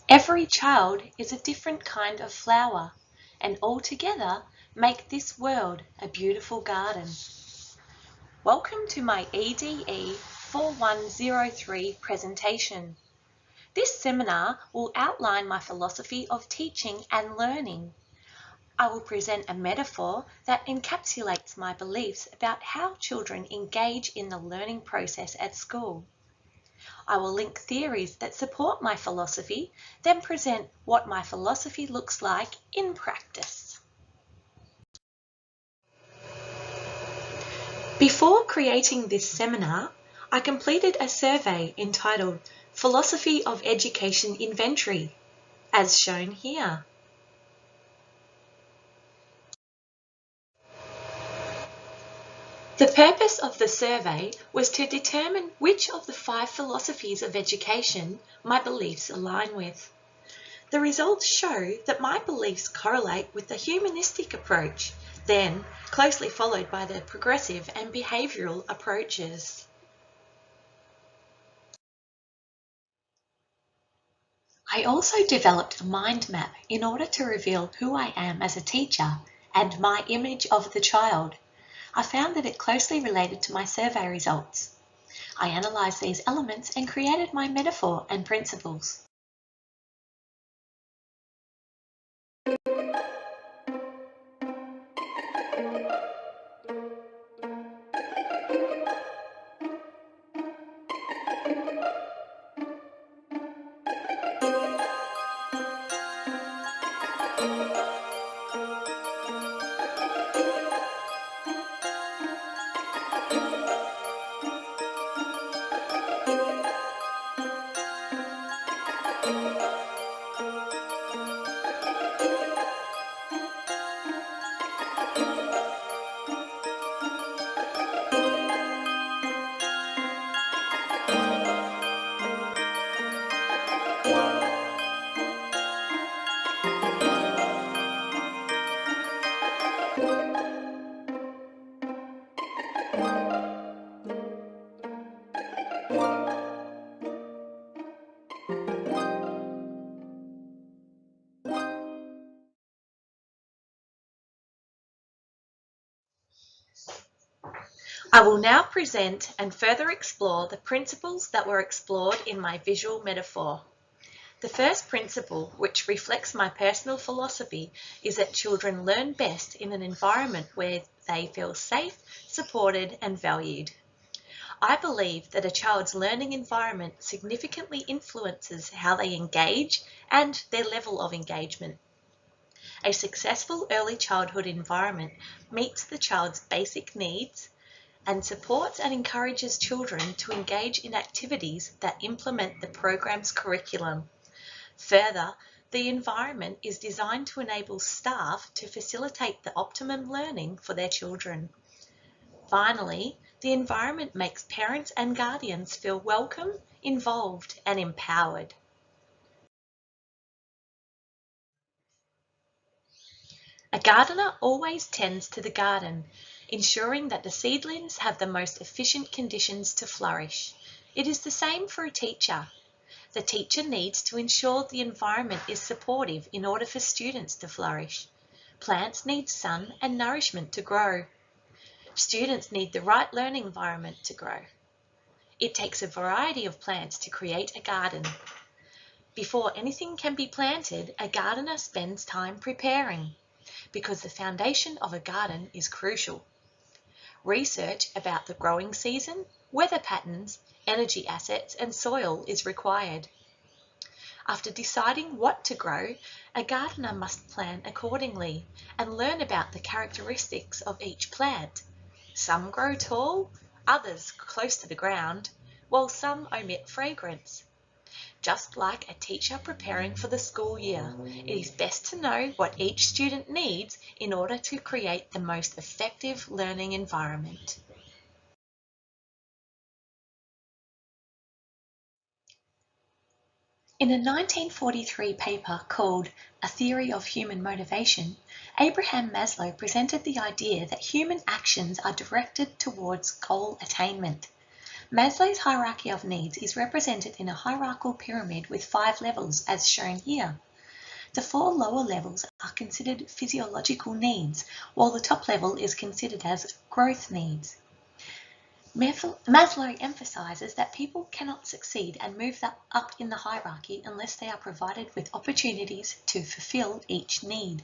Every child is a different kind of flower, and all together make this world a beautiful garden. Welcome to my EDE 4103 presentation. This seminar will outline my philosophy of teaching and learning. I will present a metaphor that encapsulates my beliefs about how children engage in the learning process at school. I will link theories that support my philosophy, then present what my philosophy looks like in practice. Before creating this seminar, I completed a survey entitled Philosophy of Education Inventory, as shown here. The purpose of the survey was to determine which of the 5 philosophies of education my beliefs align with. The results show that my beliefs correlate with the humanistic approach, then closely followed by the progressive and behavioural approaches. I also developed a mind map in order to reveal who I am as a teacher and my image of the child. I found that it closely related to my survey results. I analysed these elements and created my metaphor and principles. I will now present and further explore the principles that were explored in my visual metaphor. The first principle, which reflects my personal philosophy, is that children learn best in an environment where they feel safe, supported, and valued. I believe that a child's learning environment significantly influences how they engage and their level of engagement. A successful early childhood environment meets the child's basic needs and supports and encourages children to engage in activities that implement the program's curriculum. Further, the environment is designed to enable staff to facilitate the optimum learning for their children. Finally, the environment makes parents and guardians feel welcome, involved, and empowered. A gardener always tends to the garden, ensuring that the seedlings have the most efficient conditions to flourish. It is the same for a teacher. The teacher needs to ensure the environment is supportive in order for students to flourish. Plants need sun and nourishment to grow. Students need the right learning environment to grow. It takes a variety of plants to create a garden. Before anything can be planted, a gardener spends time preparing, because the foundation of a garden is crucial. Research about the growing season, weather patterns, energy assets, and soil is required. After deciding what to grow, a gardener must plan accordingly and learn about the characteristics of each plant. Some grow tall, others close to the ground, while some omit fragrance. Just like a teacher preparing for the school year, it is best to know what each student needs in order to create the most effective learning environment. In a 1943 paper called A Theory of Human Motivation, Abraham Maslow presented the idea that human actions are directed towards goal attainment. Maslow's hierarchy of needs is represented in a hierarchical pyramid with 5 levels, as shown here. The 4 lower levels are considered physiological needs, while the top level is considered as growth needs. Maslow emphasizes that people cannot succeed and move up in the hierarchy unless they are provided with opportunities to fulfill each need.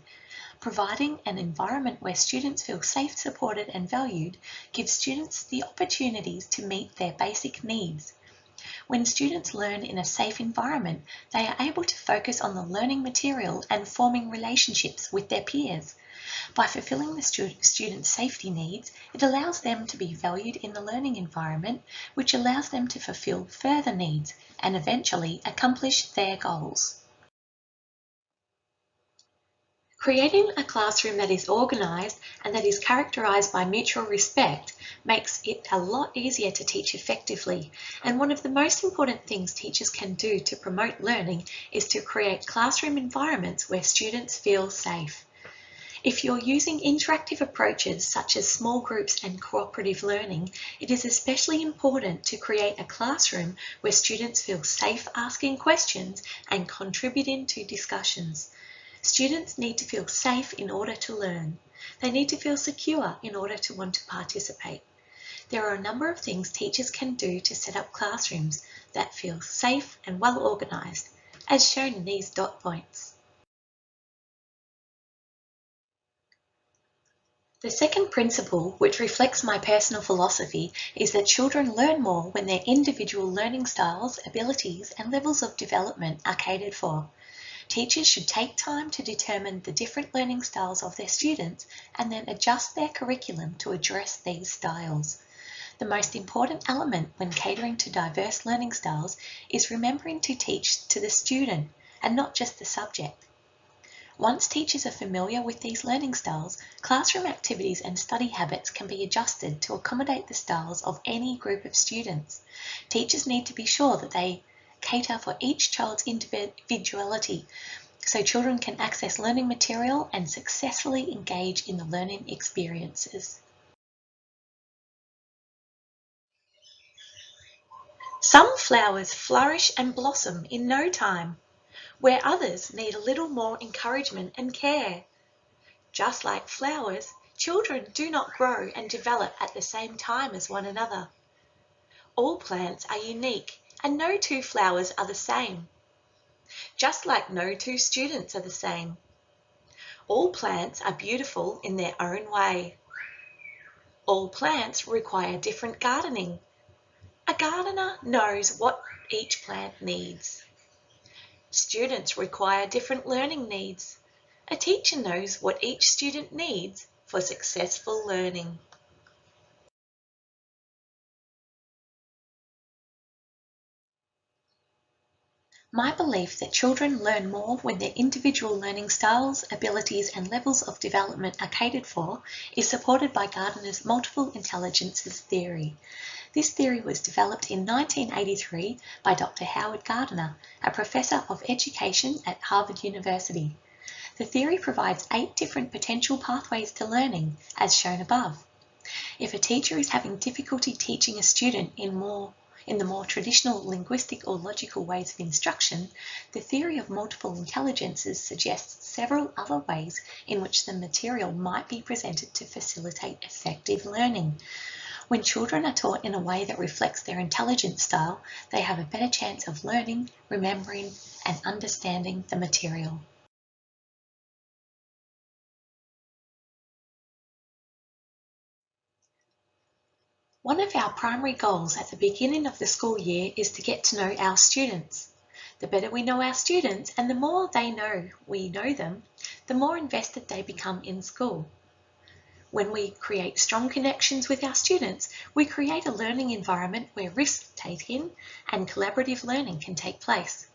Providing an environment where students feel safe, supported, and valued gives students the opportunities to meet their basic needs. When students learn in a safe environment, they are able to focus on the learning material and forming relationships with their peers. By fulfilling the students' safety needs, it allows them to be valued in the learning environment, which allows them to fulfill further needs and eventually accomplish their goals. Creating a classroom that is organised and that is characterised by mutual respect makes it a lot easier to teach effectively, and one of the most important things teachers can do to promote learning is to create classroom environments where students feel safe. If you're using interactive approaches such as small groups and cooperative learning, it is especially important to create a classroom where students feel safe asking questions and contributing to discussions. Students need to feel safe in order to learn. They need to feel secure in order to want to participate. There are a number of things teachers can do to set up classrooms that feel safe and well organised, as shown in these dot points. The second principle, which reflects my personal philosophy, is that children learn more when their individual learning styles, abilities, and levels of development are catered for. Teachers should take time to determine the different learning styles of their students and then adjust their curriculum to address these styles. The most important element when catering to diverse learning styles is remembering to teach to the student and not just the subject. Once teachers are familiar with these learning styles, classroom activities and study habits can be adjusted to accommodate the styles of any group of students. Teachers need to be sure that they cater for each child's individuality so children can access learning material and successfully engage in the learning experiences. Some flowers flourish and blossom in no time, where others need a little more encouragement and care. Just like flowers, children do not grow and develop at the same time as one another. All plants are unique, and no two flowers are the same. Just like no two students are the same. All plants are beautiful in their own way. All plants require different gardening. A gardener knows what each plant needs. Students require different learning needs. A teacher knows what each student needs for successful learning. My belief that children learn more when their individual learning styles, abilities, and levels of development are catered for is supported by Gardner's multiple intelligences theory. This theory was developed in 1983 by Dr. Howard Gardner, a professor of education at Harvard University. The theory provides 8 different potential pathways to learning, as shown above. If a teacher is having difficulty teaching a student in the more traditional linguistic or logical ways of instruction, the theory of multiple intelligences suggests several other ways in which the material might be presented to facilitate effective learning. When children are taught in a way that reflects their intelligence style, they have a better chance of learning, remembering, and understanding the material. One of our primary goals at the beginning of the school year is to get to know our students. The better we know our students and the more they know we know them, the more invested they become in school. When we create strong connections with our students, we create a learning environment where risk-taking and collaborative learning can take place.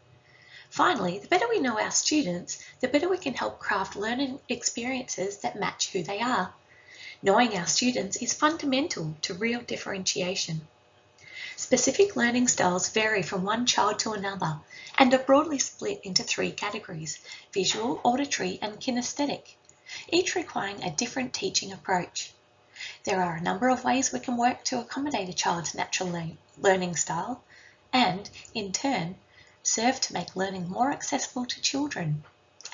Finally, the better we know our students, the better we can help craft learning experiences that match who they are. Knowing our students is fundamental to real differentiation. Specific learning styles vary from one child to another and are broadly split into 3 categories: visual, auditory, and kinesthetic, each requiring a different teaching approach. There are a number of ways we can work to accommodate a child's natural learning style, and, in turn, serve to make learning more accessible to children,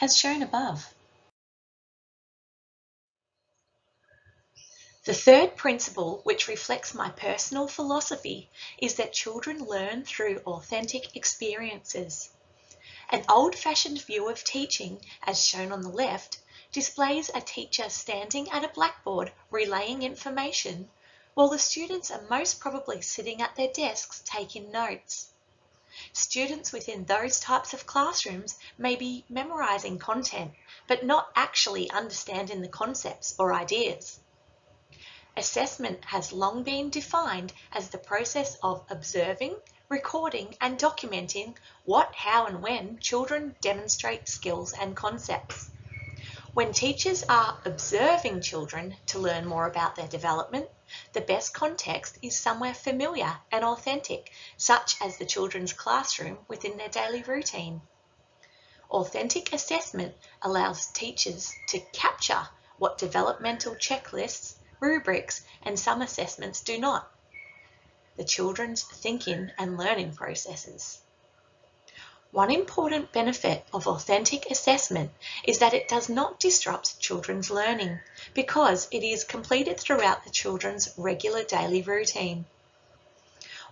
as shown above. The third principle, which reflects my personal philosophy, is that children learn through authentic experiences. An old-fashioned view of teaching, as shown on the left, displays a teacher standing at a blackboard relaying information, while the students are most probably sitting at their desks taking notes. Students within those types of classrooms may be memorizing content, but not actually understanding the concepts or ideas. Assessment has long been defined as the process of observing, recording, and documenting what, how, and when children demonstrate skills and concepts. When teachers are observing children to learn more about their development, the best context is somewhere familiar and authentic, such as the children's classroom within their daily routine. Authentic assessment allows teachers to capture what developmental checklists, rubrics, and some assessments do not: the children's thinking and learning processes. One important benefit of authentic assessment is that it does not disrupt children's learning because it is completed throughout the children's regular daily routine.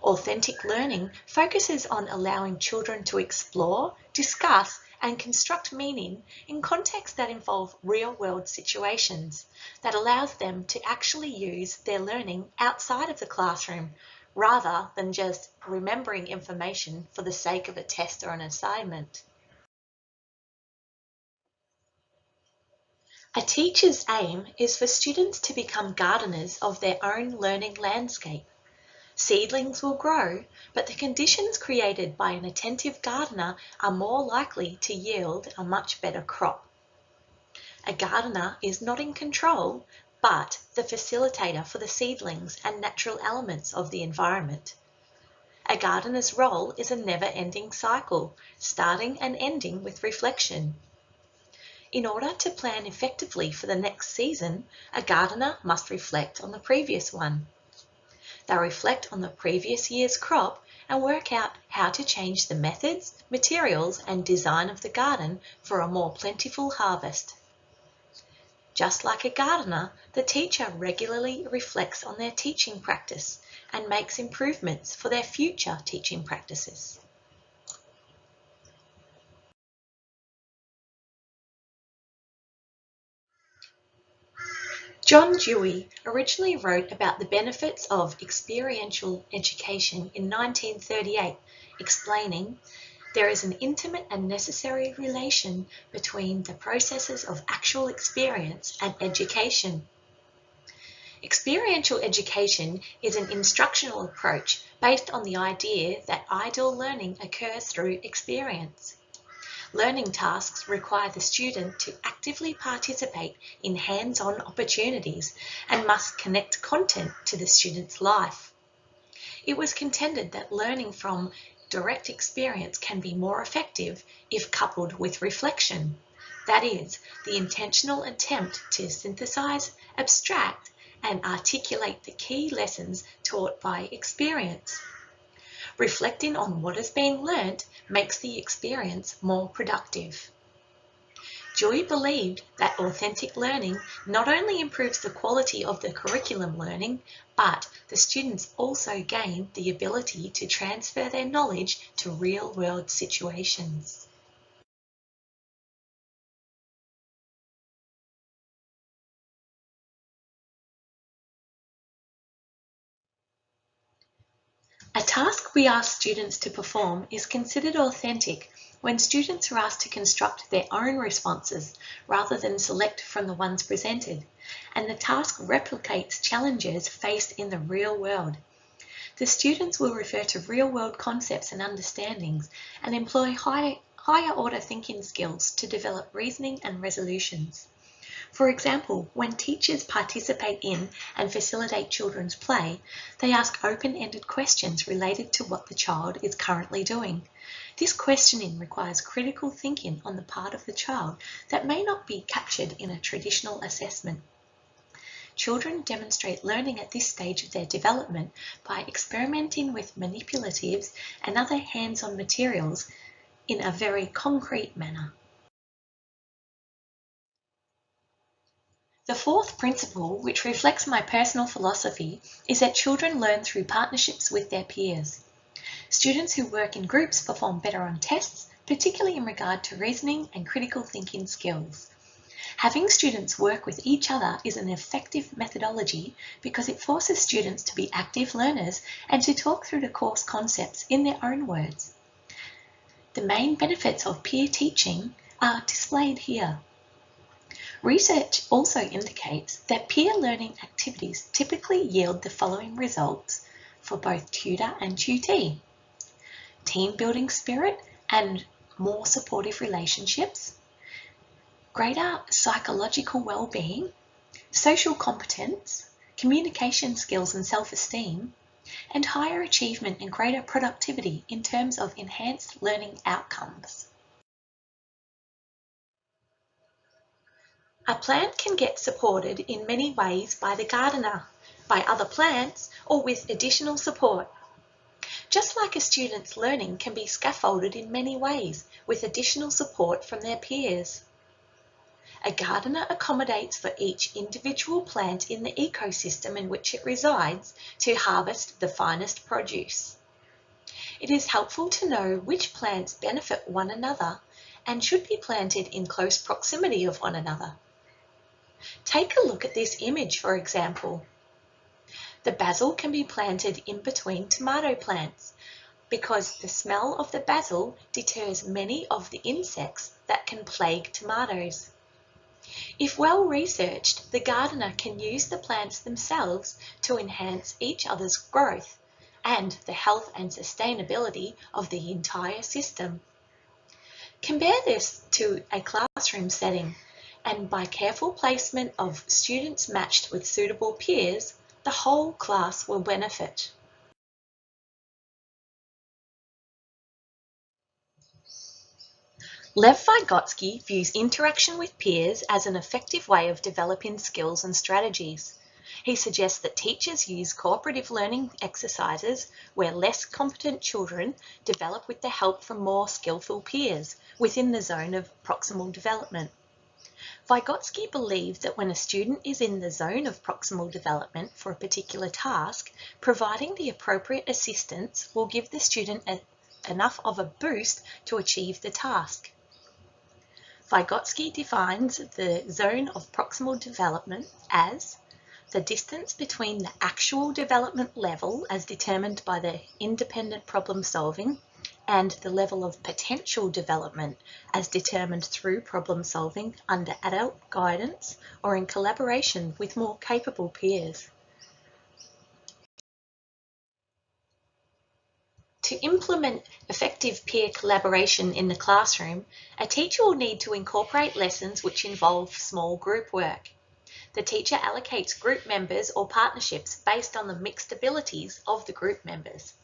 Authentic learning focuses on allowing children to explore, discuss, and construct meaning in contexts that involve real-world situations that allows them to actually use their learning outside of the classroom rather than just remembering information for the sake of a test or an assignment. A teacher's aim is for students to become gardeners of their own learning landscape. Seedlings will grow, but the conditions created by an attentive gardener are more likely to yield a much better crop. A gardener is not in control, but the facilitator for the seedlings and natural elements of the environment. A gardener's role is a never-ending cycle, starting and ending with reflection. In order to plan effectively for the next season, a gardener must reflect on the previous one. They reflect on the previous year's crop and work out how to change the methods, materials, and design of the garden for a more plentiful harvest. Just like a gardener, the teacher regularly reflects on their teaching practice and makes improvements for their future teaching practices. John Dewey originally wrote about the benefits of experiential education in 1938, explaining, "There is an intimate and necessary relation between the processes of actual experience and education." Experiential education is an instructional approach based on the idea that ideal learning occurs through experience. Learning tasks require the student to actively participate in hands-on opportunities and must connect content to the student's life. It was contended that learning from direct experience can be more effective if coupled with reflection, that is, the intentional attempt to synthesize, abstract, and articulate the key lessons taught by experience. Reflecting on what has been learnt makes the experience more productive. Dewey believed that authentic learning not only improves the quality of the curriculum learning, but the students also gain the ability to transfer their knowledge to real-world situations. A task we ask students to perform is considered authentic when students are asked to construct their own responses rather than select from the ones presented, and the task replicates challenges faced in the real world. The students will refer to real-world concepts and understandings and employ higher order thinking skills to develop reasoning and resolutions. For example, when teachers participate in and facilitate children's play, they ask open-ended questions related to what the child is currently doing. This questioning requires critical thinking on the part of the child that may not be captured in a traditional assessment. Children demonstrate learning at this stage of their development by experimenting with manipulatives and other hands-on materials in a very concrete manner. The fourth principle, which reflects my personal philosophy, is that children learn through partnerships with their peers. Students who work in groups perform better on tests, particularly in regard to reasoning and critical thinking skills. Having students work with each other is an effective methodology because it forces students to be active learners and to talk through the course concepts in their own words. The main benefits of peer teaching are displayed here. Research also indicates that peer learning activities typically yield the following results for both tutor and tutee: team building spirit and more supportive relationships, greater psychological well-being, social competence, communication skills and self-esteem, and higher achievement and greater productivity in terms of enhanced learning outcomes. A plant can get supported in many ways by the gardener, by other plants, or with additional support. Just like a student's learning can be scaffolded in many ways with additional support from their peers. A gardener accommodates for each individual plant in the ecosystem in which it resides to harvest the finest produce. It is helpful to know which plants benefit one another and should be planted in close proximity of one another. Take a look at this image, for example. The basil can be planted in between tomato plants because the smell of the basil deters many of the insects that can plague tomatoes. If well researched, the gardener can use the plants themselves to enhance each other's growth and the health and sustainability of the entire system. Compare this to a classroom setting, and by careful placement of students matched with suitable peers, the whole class will benefit. Lev Vygotsky views interaction with peers as an effective way of developing skills and strategies. He suggests that teachers use cooperative learning exercises where less competent children develop with the help from more skillful peers within the zone of proximal development. Vygotsky believes that when a student is in the zone of proximal development for a particular task, providing the appropriate assistance will give the student enough of a boost to achieve the task. Vygotsky defines the zone of proximal development as the distance between the actual development level as determined by the independent problem solving and the level of potential development as determined through problem solving under adult guidance or in collaboration with more capable peers. To implement effective peer collaboration in the classroom, a teacher will need to incorporate lessons which involve small group work. The teacher allocates group members or partnerships based on the mixed abilities of the group members.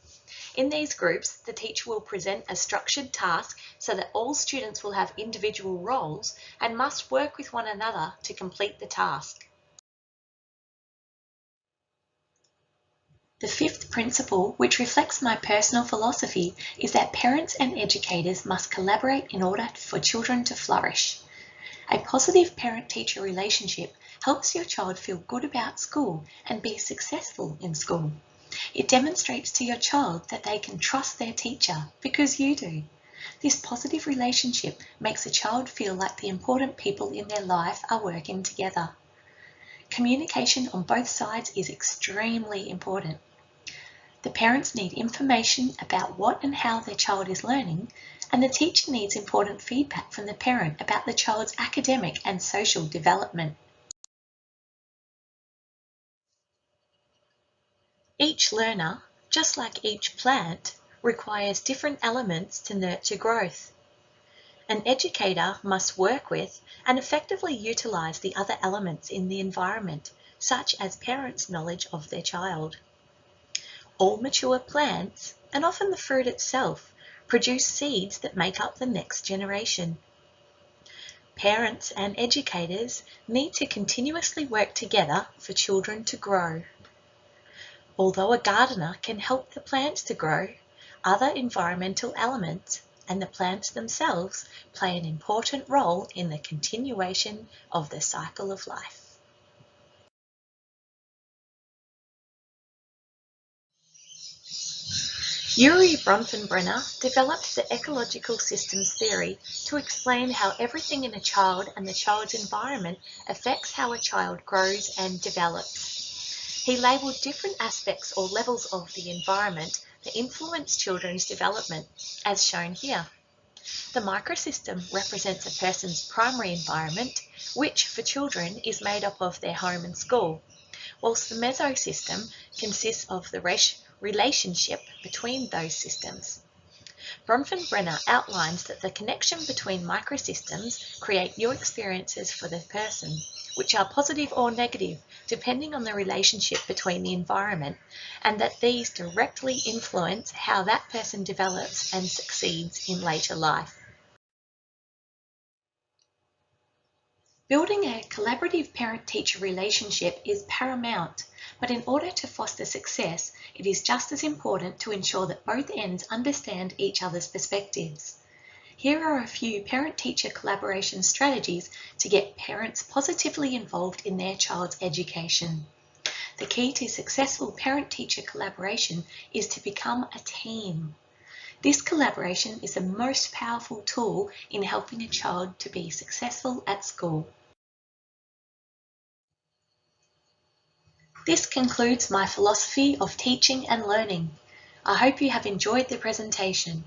In these groups, the teacher will present a structured task so that all students will have individual roles and must work with one another to complete the task. The fifth principle, which reflects my personal philosophy, is that parents and educators must collaborate in order for children to flourish. A positive parent-teacher relationship helps your child feel good about school and be successful in school. It demonstrates to your child that they can trust their teacher because you do. This positive relationship makes a child feel like the important people in their life are working together. Communication on both sides is extremely important. The parents need information about what and how their child is learning, and the teacher needs important feedback from the parent about the child's academic and social development. Each learner, just like each plant, requires different elements to nurture growth. An educator must work with and effectively utilise the other elements in the environment, such as parents' knowledge of their child. All mature plants, and often the fruit itself, produce seeds that make up the next generation. Parents and educators need to continuously work together for children to grow. Although a gardener can help the plants to grow, other environmental elements and the plants themselves play an important role in the continuation of the cycle of life. Yuri Bronfenbrenner developed the ecological systems theory to explain how everything in a child and the child's environment affects how a child grows and develops. He labelled different aspects or levels of the environment that influence children's development, as shown here. The microsystem represents a person's primary environment, which for children is made up of their home and school, whilst the mesosystem consists of the relationship between those systems. Bronfenbrenner outlines that the connection between microsystems create new experiences for the person, which are positive or negative depending on the relationship between the environment, and that these directly influence how that person develops and succeeds in later life. Building a collaborative parent-teacher relationship is paramount, but in order to foster success, it is just as important to ensure that both ends understand each other's perspectives. Here are a few parent-teacher collaboration strategies to get parents positively involved in their child's education. The key to successful parent-teacher collaboration is to become a team. This collaboration is the most powerful tool in helping a child to be successful at school. This concludes my philosophy of teaching and learning. I hope you have enjoyed the presentation.